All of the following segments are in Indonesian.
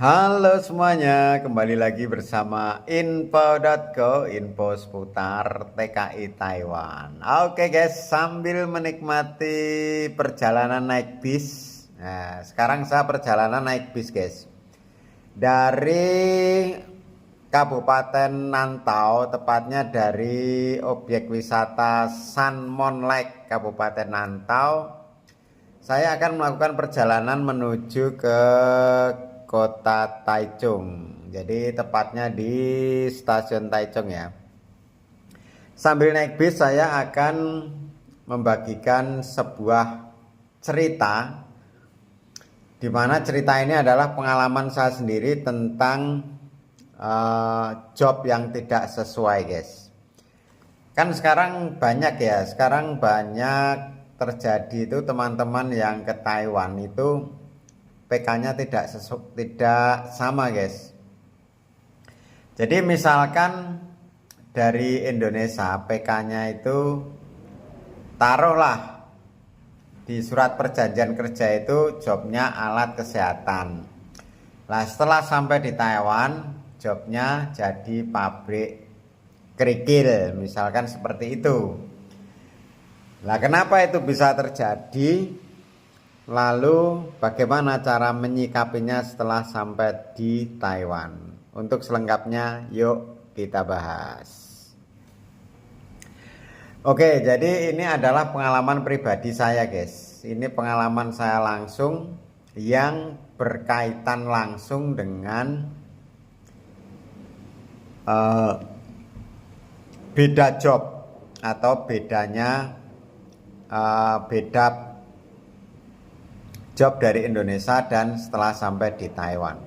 Halo semuanya, kembali lagi bersama info.co, info seputar TKI Taiwan. Oke guys, sambil menikmati perjalanan naik bis. Nah, sekarang saya perjalanan naik bis guys. Dari Kabupaten Nantau, tepatnya dari objek wisata Sanmon Lake Kabupaten Nantau. Saya akan melakukan perjalanan menuju ke kota Taichung. Jadi tepatnya di stasiun Taichung ya. Sambil naik bis saya akan membagikan sebuah cerita, di mana cerita ini adalah pengalaman saya sendiri tentang job yang tidak sesuai guys. Kan sekarang banyak ya, sekarang banyak terjadi itu teman-teman yang ke Taiwan itu PK-nya tidak sama guys. Jadi misalkan dari Indonesia PK-nya itu taruhlah di surat perjanjian kerja itu jobnya alat kesehatan. Nah setelah sampai di Taiwan jobnya jadi pabrik kerikil misalkan seperti itu. Nah kenapa itu bisa terjadi? Lalu bagaimana cara menyikapinya setelah sampai di Taiwan? Untuk selengkapnya yuk kita bahas. Oke, jadi ini adalah pengalaman pribadi saya guys. Ini pengalaman saya langsung yang berkaitan langsung dengan beda job atau bedanya beda job dari Indonesia dan setelah sampai di Taiwan.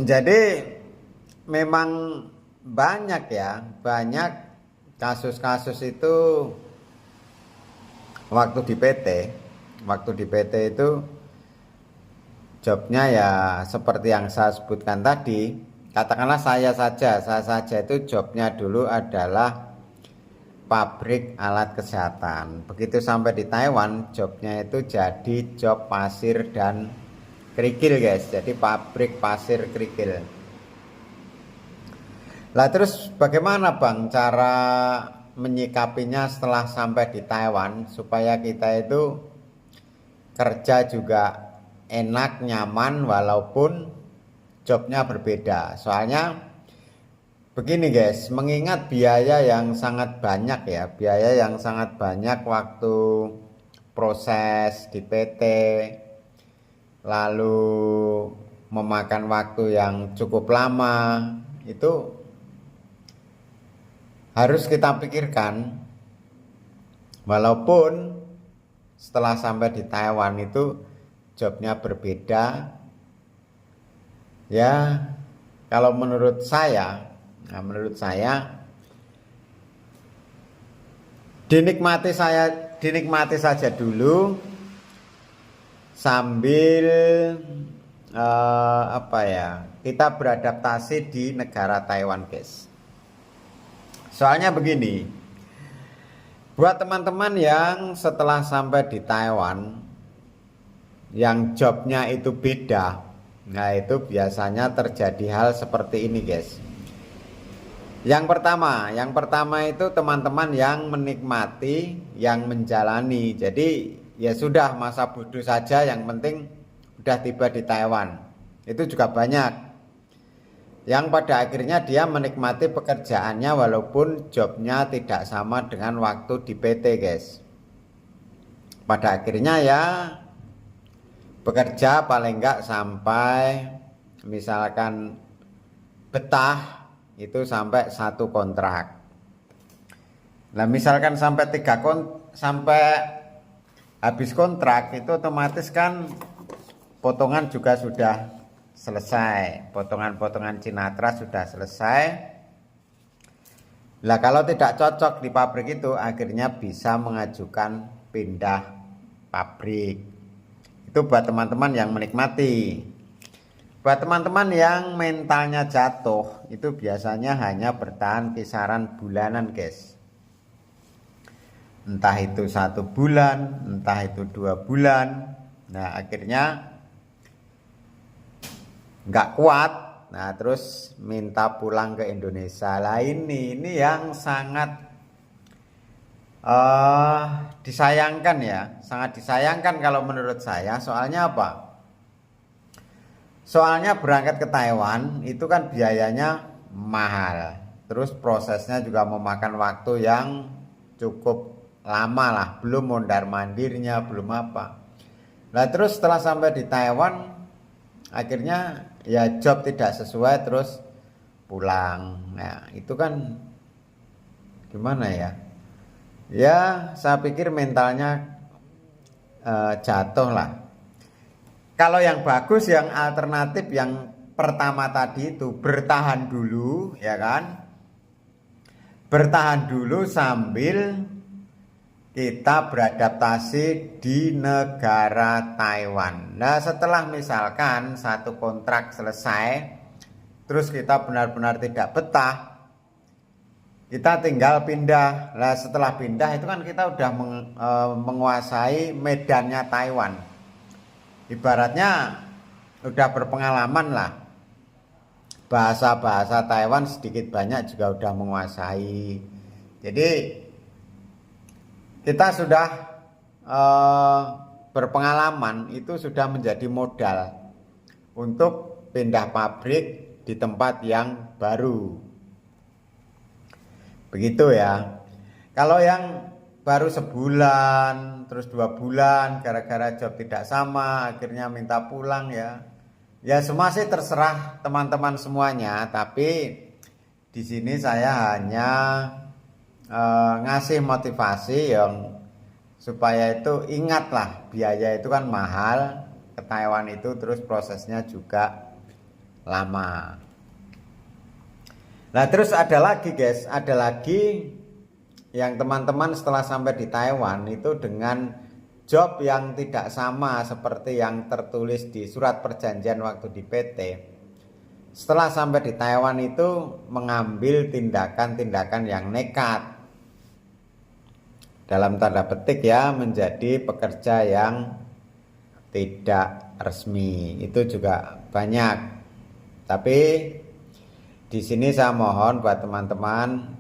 Jadi memang banyak kasus-kasus itu waktu di PT itu jobnya ya seperti yang saya sebutkan tadi. Katakanlah saya saja itu jobnya dulu adalah pabrik alat kesehatan. Begitu sampai di Taiwan, jobnya itu jadi job pasir dan kerikil guys. Jadi pabrik pasir kerikil. Lah terus bagaimana Bang cara menyikapinya setelah sampai di Taiwan supaya kita itu kerja juga enak, nyaman walaupun jobnya berbeda. Soalnya begini guys, mengingat biaya yang sangat banyak waktu proses di PT, lalu memakan waktu yang cukup lama, itu harus kita pikirkan. Walaupun setelah sampai di Taiwan itu jobnya berbeda, ya kalau menurut saya dinikmati saja dulu sambil kita beradaptasi di negara Taiwan guys. Soalnya begini, buat teman-teman yang setelah sampai di Taiwan yang jobnya itu beda, nah itu biasanya terjadi hal seperti ini guys. Yang pertama itu teman-teman yang menikmati, yang menjalani. Jadi ya sudah masa bodoh saja, yang penting udah tiba di Taiwan. Itu juga banyak. Yang pada akhirnya dia menikmati pekerjaannya walaupun jobnya tidak sama dengan waktu di PT guys. Pada akhirnya ya bekerja paling enggak sampai misalkan betah itu sampai 1 kontrak. Nah misalkan sampai sampai habis kontrak itu otomatis kan potongan juga sudah selesai, potongan-potongan Cinatra sudah selesai. Nah kalau tidak cocok di pabrik itu akhirnya bisa mengajukan pindah pabrik. Itu buat teman-teman yang menikmati. Buat teman-teman yang mentalnya jatuh, itu biasanya hanya bertahan kisaran bulanan guys. Entah itu 1 bulan, entah itu 2 bulan. Nah akhirnya nggak kuat. Nah, terus minta pulang ke Indonesia. Lah ini yang sangat disayangkan ya, sangat disayangkan kalau menurut saya. Soalnya apa? Soalnya berangkat ke Taiwan itu kan biayanya mahal. Terus prosesnya juga memakan waktu yang cukup lama lah, belum mondar mandirnya, belum apa. Nah, terus setelah sampai di Taiwan, akhirnya ya job tidak sesuai terus pulang. Nah, itu kan gimana ya? Ya, saya pikir mentalnya jatuh lah. Kalau yang bagus, yang alternatif, yang pertama tadi itu bertahan dulu, ya kan? Bertahan dulu sambil kita beradaptasi di negara Taiwan. Nah, setelah misalkan satu kontrak selesai, terus kita benar-benar tidak betah, kita tinggal pindah. Nah, setelah pindah itu kan kita udah menguasai medannya Taiwan. Ibaratnya udah berpengalaman lah. Bahasa-bahasa Taiwan sedikit banyak juga udah menguasai. Jadi kita sudah berpengalaman, itu sudah menjadi modal untuk pindah pabrik di tempat yang baru. Begitu ya. Kalau yang baru sebulan, terus 2 bulan, gara-gara job tidak sama, akhirnya minta pulang ya. Ya semua sih terserah teman-teman semuanya, tapi di sini saya hanya ngasih motivasi yang supaya itu ingatlah, biaya itu kan mahal ke Taiwan itu, terus prosesnya juga lama. Nah, terus ada lagi guys, ada lagi yang teman-teman setelah sampai di Taiwan itu dengan job yang tidak sama seperti yang tertulis di surat perjanjian waktu di PT. Setelah sampai di Taiwan itu mengambil tindakan-tindakan yang nekat. Dalam tanda petik ya, menjadi pekerja yang tidak resmi. Itu juga banyak. Tapi di sini saya mohon buat teman-teman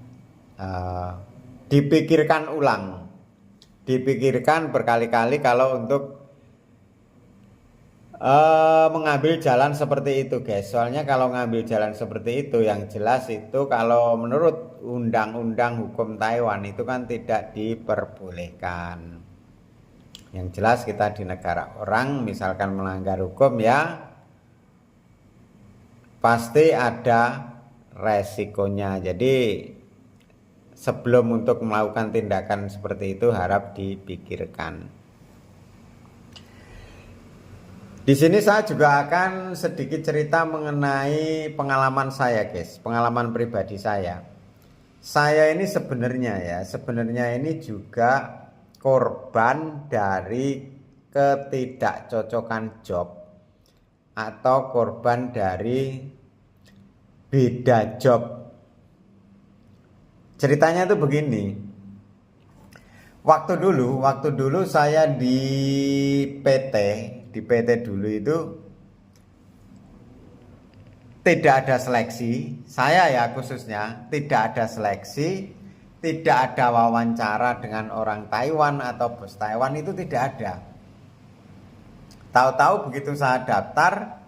dipikirkan ulang. Dipikirkan berkali-kali kalau untuk mengambil jalan seperti itu guys. Soalnya kalau ngambil jalan seperti itu, yang jelas itu kalau menurut undang-undang hukum Taiwan itu kan tidak diperbolehkan. Yang jelas kita di negara orang, misalkan melanggar hukum ya pasti ada resikonya. Jadi sebelum untuk melakukan tindakan seperti itu harap dipikirkan. Di sini saya juga akan sedikit cerita mengenai pengalaman saya, guys. Pengalaman pribadi saya. Saya ini sebenarnya ini juga korban dari ketidakcocokan job atau korban dari beda job. Ceritanya itu begini. Waktu dulu saya di PT dulu itu tidak ada seleksi. Saya ya khususnya tidak ada seleksi, tidak ada wawancara dengan orang Taiwan atau bos Taiwan, itu tidak ada. Tahu-tahu begitu saya daftar,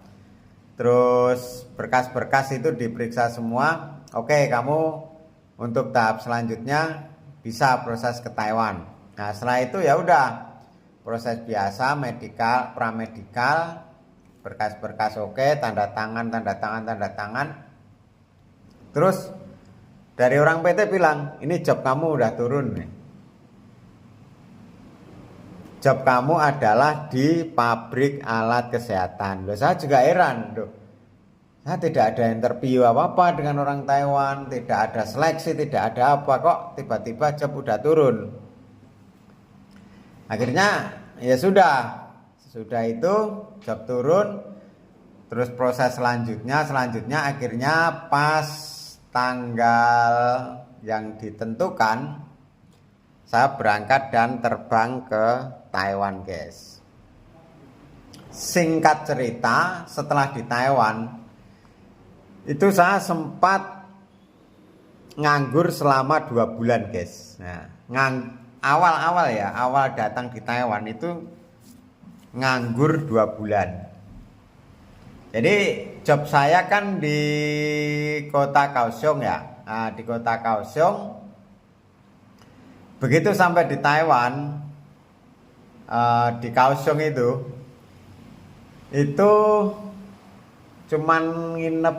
terus berkas-berkas itu diperiksa semua. Oke, kamu untuk tahap selanjutnya bisa proses ke Taiwan. Nah, setelah itu ya udah proses biasa, medikal, pramedikal, berkas-berkas oke, tanda tangan. Terus dari orang PT bilang, ini job kamu udah turun nih. Job kamu adalah di pabrik alat kesehatan. Loh, saya juga heran, loh. Saya tidak ada interview apa-apa dengan orang Taiwan, tidak ada seleksi, tidak ada apa, kok tiba-tiba job udah turun. Akhirnya ya sudah itu job turun. Terus proses selanjutnya akhirnya pas tanggal yang ditentukan saya berangkat dan terbang ke Taiwan, guys. Singkat cerita, setelah di Taiwan itu saya sempat nganggur selama 2 bulan guys. Nah, awal datang di Taiwan itu nganggur 2 bulan. Jadi job saya kan di kota Kaohsiung ya. Nah, di kota Kaohsiung, begitu sampai di Taiwan, di Kaohsiung itu cuman nginep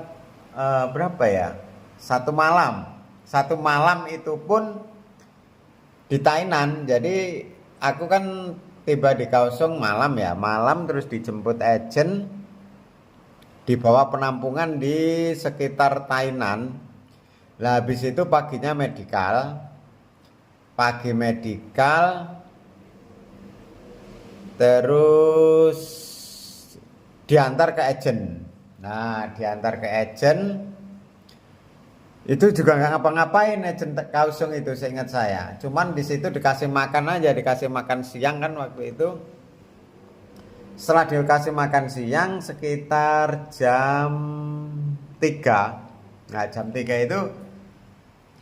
berapa ya? 1 malam. 1 malam itu pun di Tainan. Jadi aku kan tiba di Kaohsiung malam ya, malam terus dijemput agent, dibawa penampungan di sekitar Tainan. Nah, habis itu paginya medical, pagi medical, terus diantar ke agent. Nah, diantar ke agent itu juga nggak ngapa-ngapain agent Kaohsiung itu, seingat saya. Cuman di situ dikasih makan aja, dikasih makan siang kan waktu itu. Setelah dikasih makan siang sekitar jam 3. Nah, jam 3 itu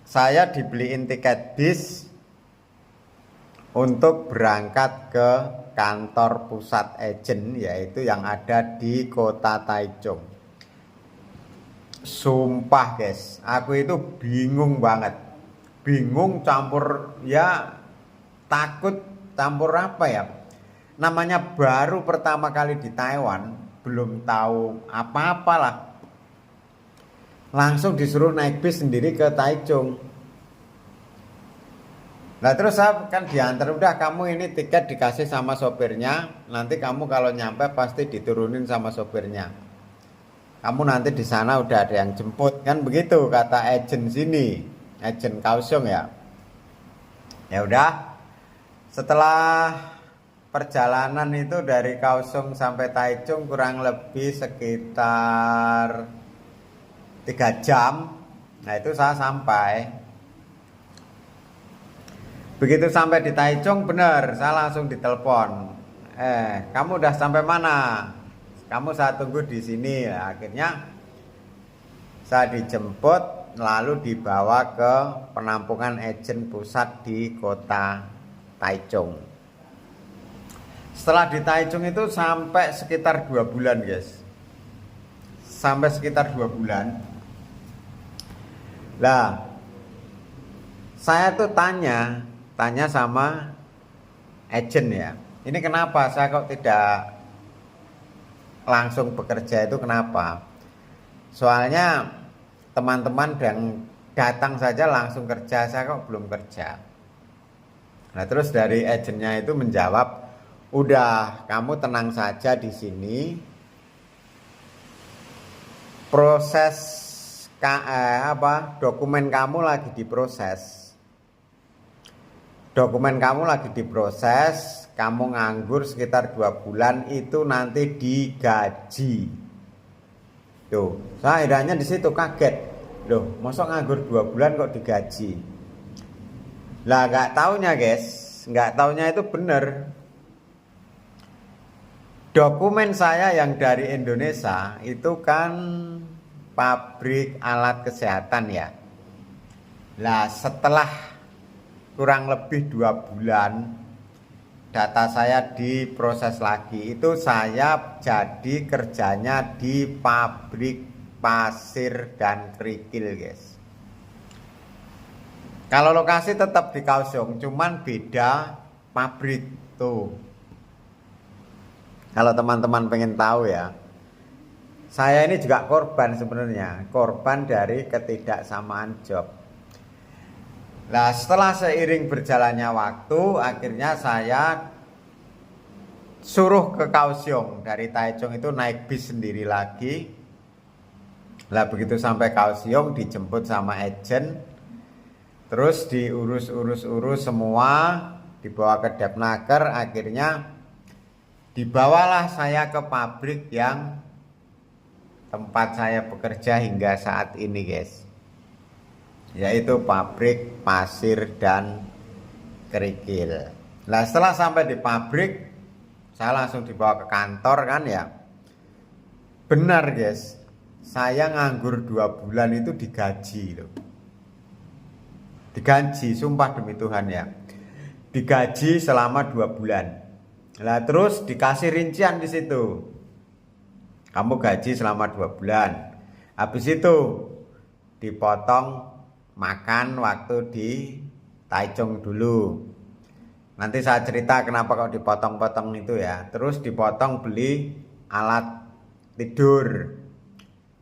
saya dibeliin tiket bis untuk berangkat ke kantor pusat agent, yaitu yang ada di kota Taichung. Sumpah guys, aku itu bingung banget. Bingung campur ya takut, campur apa ya? Namanya baru pertama kali di Taiwan, belum tahu apa-apalah. Langsung disuruh naik bis sendiri ke Taichung. Nah, terus saya kan diantar, udah kamu ini tiket dikasih sama sopirnya, nanti kamu kalau nyampe pasti diturunin sama sopirnya. Kamu nanti di sana udah ada yang jemput, kan begitu kata agent sini, agent Kaohsiung ya. Ya udah, setelah perjalanan itu dari Kaohsiung sampai Taichung kurang lebih sekitar 3 jam. Nah, itu saya sampai. Begitu sampai di Taichung, bener, saya langsung ditelepon. Kamu udah sampai mana? Kamu saya tunggu di sini. Nah, akhirnya saya dijemput, lalu dibawa ke penampungan agent pusat di kota Taichung. Setelah di Taichung itu sampai sekitar 2 bulan guys. Sampai sekitar 2 bulan. Lah, saya tuh tanya sama agent ya. Ini kenapa saya kok tidak langsung bekerja, itu kenapa? Soalnya teman-teman yang datang saja langsung kerja, saya kok belum kerja. Nah, terus dari agentnya itu menjawab, udah, kamu tenang saja di sini. Proses dokumen kamu lagi diproses. Dokumen kamu lagi diproses, kamu nganggur sekitar 2 bulan itu nanti digaji. Tuh, saya akhirnya di situ kaget. Loh, masa nganggur 2 bulan kok digaji? Lah, nggak taunya guys, nggak taunya itu bener. Dokumen saya yang dari Indonesia itu kan pabrik alat kesehatan ya. Lah, setelah kurang lebih 2 bulan data saya diproses lagi, itu saya jadi kerjanya di pabrik pasir dan kerikil guys. Kalau lokasi tetap di Kaohsiung, cuman beda pabrik tuh. Kalau teman-teman pengen tahu ya, saya ini juga korban sebenarnya, korban dari ketidaksamaan job. Nah, setelah seiring berjalannya waktu, akhirnya saya suruh ke Kaohsiung. Dari Taichung itu naik bis sendiri lagi. Lah, begitu sampai Kaohsiung dijemput sama agent, terus diurus semua, dibawa ke Depnaker. Akhirnya dibawalah saya ke pabrik yang tempat saya bekerja hingga saat ini guys, yaitu pabrik pasir dan kerikil. Nah, setelah sampai di pabrik, Saya langsung dibawa ke kantor kan ya. Benar guys, saya nganggur 2 bulan itu digaji loh. Digaji, sumpah demi Tuhan ya. Digaji selama 2 bulan. Lah terus dikasih rincian di situ. Kamu gaji selama 2 bulan. Habis itu dipotong makan waktu di Taichung dulu. Nanti saya cerita kenapa kok dipotong-potong itu ya. Terus dipotong beli alat tidur,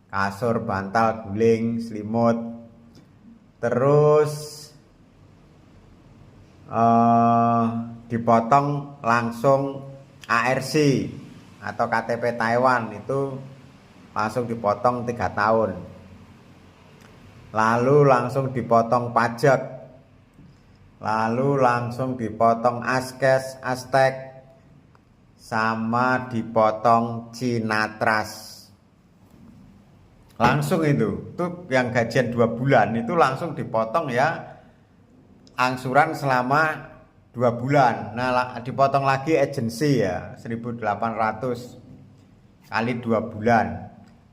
kasur, bantal, guling, selimut. Terus dipotong langsung ARC atau KTP Taiwan, itu langsung dipotong 3 tahun. Lalu langsung dipotong pajak, lalu langsung dipotong askes, astek, sama dipotong Cinatras. Langsung itu yang gajian 2 bulan itu langsung dipotong ya, angsuran selama 2 bulan. Nah dipotong lagi agensi ya, 1.800 kali 2 bulan,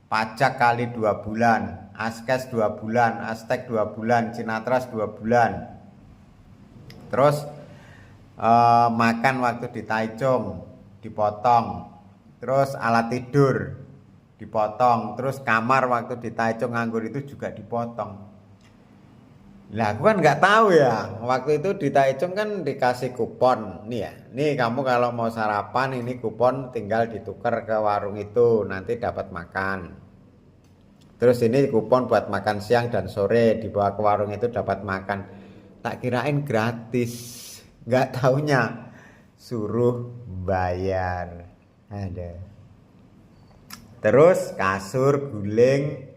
pajak kali 2 bulan, askes 2 bulan, astek 2 bulan, Cinatras 2 bulan. Terus makan waktu di Taichung dipotong, terus alat tidur dipotong, terus kamar waktu di Taichung nganggur itu juga dipotong. Lah aku kan nggak tahu ya, waktu itu di Taichung kan dikasih kupon nih ya, nih kamu kalau mau sarapan ini kupon tinggal ditukar ke warung itu nanti dapat makan. Terus ini kupon buat makan siang dan sore, dibawa ke warung itu dapat makan. Tak kirain gratis, nggak taunya suruh bayar. Ada. Terus kasur, guling,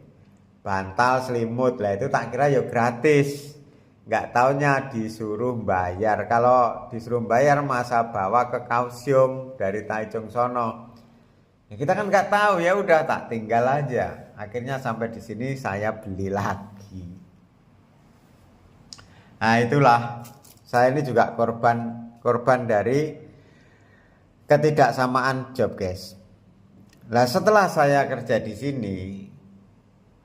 bantal, selimut lah itu tak kira ya gratis. Nggak taunya disuruh bayar. Kalau disuruh bayar masa bawa ke Kaohsiung dari Taichung sono. Ya kita kan nggak tahu, ya udah tak tinggal aja. Akhirnya sampai di sini saya beli lagi. Nah itulah, saya ini juga korban dari ketidaksamaan job guys. Nah setelah saya kerja di sini,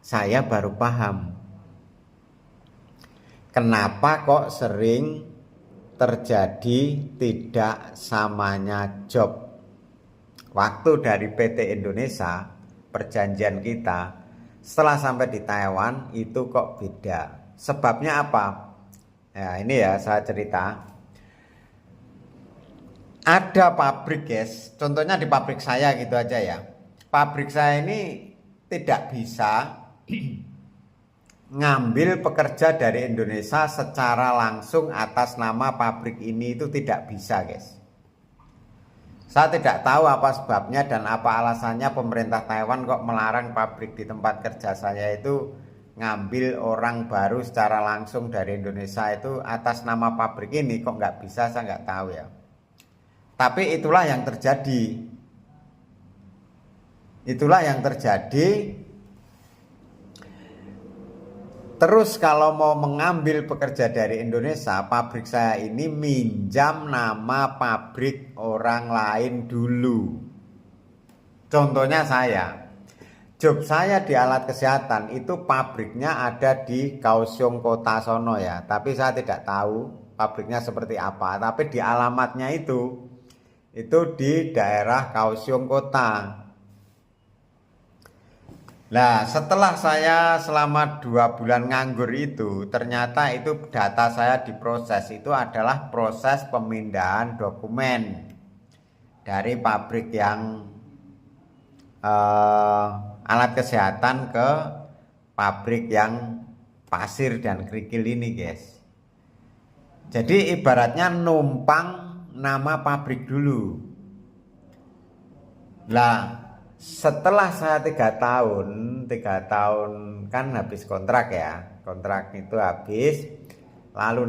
saya baru paham kenapa kok sering terjadi tidak samanya job. Waktu dari PT Indonesia, perjanjian kita, setelah sampai di Taiwan itu kok beda. Sebabnya apa? Ya ini ya saya cerita. Ada pabrik guys, contohnya di pabrik saya gitu aja ya. Pabrik saya ini tidak bisa ngambil pekerja dari Indonesia secara langsung atas nama pabrik ini, itu tidak bisa guys. Saya tidak tahu apa sebabnya dan apa alasannya pemerintah Taiwan kok melarang pabrik di tempat kerja saya itu ngambil orang baru secara langsung dari Indonesia itu atas nama pabrik ini, kok nggak bisa, saya nggak tahu ya. Tapi itulah yang terjadi. Itulah yang terjadi. Terus kalau mau mengambil pekerja dari Indonesia, pabrik saya ini minjam nama pabrik orang lain dulu. Contohnya job saya di alat kesehatan itu pabriknya ada di Kaohsiung kota sono ya. Tapi saya tidak tahu pabriknya seperti apa. Tapi di alamatnya itu di daerah Kaohsiung kota. Nah setelah saya selama 2 bulan nganggur itu, ternyata itu data saya diproses. Itu adalah proses pemindahan dokumen dari pabrik yang alat kesehatan ke pabrik yang pasir dan kerikil ini guys. Jadi ibaratnya numpang nama pabrik dulu. Lah setelah saya 3 tahun kan habis kontrak ya, kontrak itu habis, lalu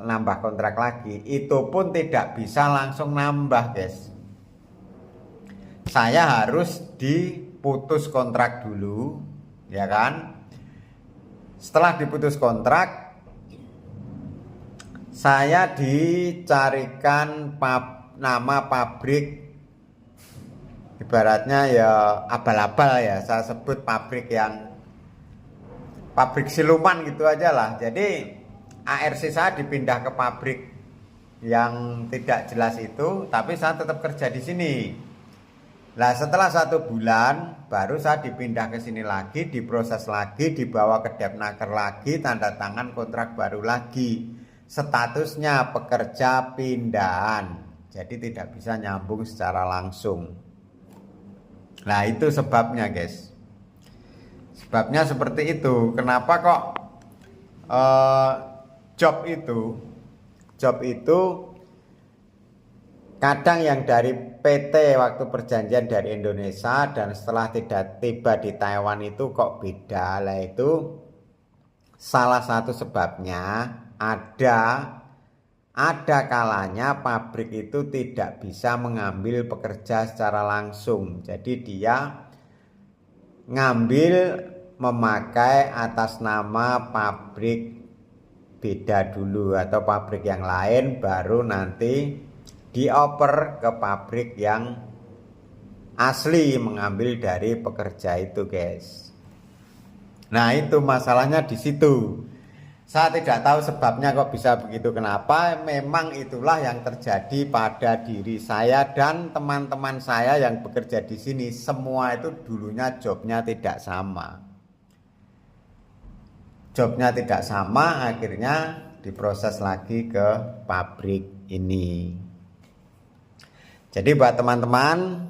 nambah kontrak lagi, itu pun tidak bisa langsung nambah guys. Saya harus diputus kontrak dulu, ya kan? Setelah diputus kontrak, saya dicarikan nama pabrik ibaratnya ya abal-abal ya, saya sebut pabrik siluman gitu aja lah. Jadi ARC saya dipindah ke pabrik yang tidak jelas itu, tapi saya tetap kerja di sini. Nah setelah 1 bulan baru saya dipindah ke sini lagi, diproses lagi, dibawa ke Depnaker lagi, tanda tangan kontrak baru lagi. Statusnya pekerja pindahan, jadi tidak bisa nyambung secara langsung. Nah itu sebabnya guys. Sebabnya seperti itu. Kenapa kok job itu kadang yang dari PT waktu perjanjian dari Indonesia dan setelah tidak tiba di Taiwan itu kok beda. Lah itu salah satu sebabnya ada kalanya pabrik itu tidak bisa mengambil pekerja secara langsung. Jadi dia ngambil memakai atas nama pabrik beda dulu atau pabrik yang lain, baru nanti dioper ke pabrik yang asli mengambil dari pekerja itu guys. Nah itu masalahnya di situ. Saya tidak tahu sebabnya kok bisa begitu, kenapa. Memang itulah yang terjadi pada diri saya dan teman-teman saya yang bekerja di sini. Semua itu dulunya jobnya tidak sama. Jobnya tidak sama, akhirnya diproses lagi ke pabrik ini. Jadi buat teman-teman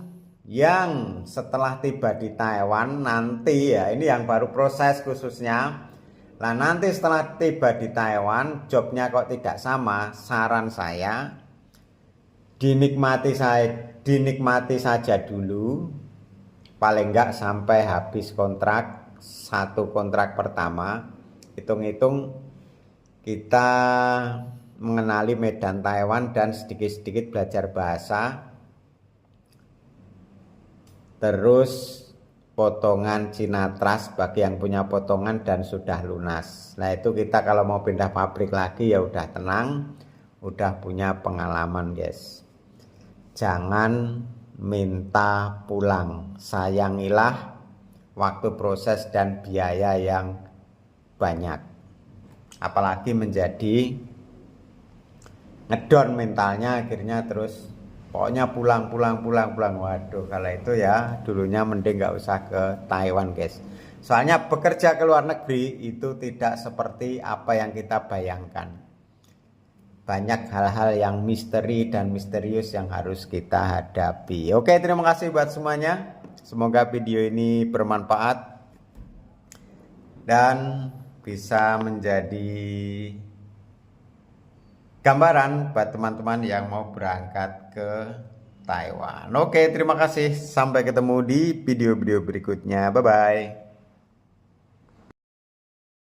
yang setelah tiba di Taiwan nanti ya, ini yang baru proses khususnya. Nah nanti setelah tiba di Taiwan jobnya kok tidak sama, saran saya dinikmati saja dulu, paling enggak sampai habis kontrak, 1 kontrak pertama. Hitung-hitung kita mengenali medan Taiwan dan sedikit-sedikit belajar bahasa. Terus potongan Cina Trust bagi yang punya potongan dan sudah lunas. Nah itu kita kalau mau pindah pabrik lagi ya udah tenang, udah punya pengalaman guys. Jangan minta pulang, sayangilah waktu proses dan biaya yang banyak. Apalagi menjadi ngedon mentalnya, akhirnya terus pokoknya pulang. Waduh, kalau itu ya dulunya mending nggak usah ke Taiwan guys. Soalnya bekerja ke luar negeri itu tidak seperti apa yang kita bayangkan. Banyak hal-hal yang misteri dan misterius yang harus kita hadapi. Oke, terima kasih buat semuanya. Semoga video ini bermanfaat dan bisa menjadi gambaran buat teman-teman yang mau berangkat ke Taiwan. Oke, terima kasih. Sampai ketemu di video-video berikutnya. Bye-bye.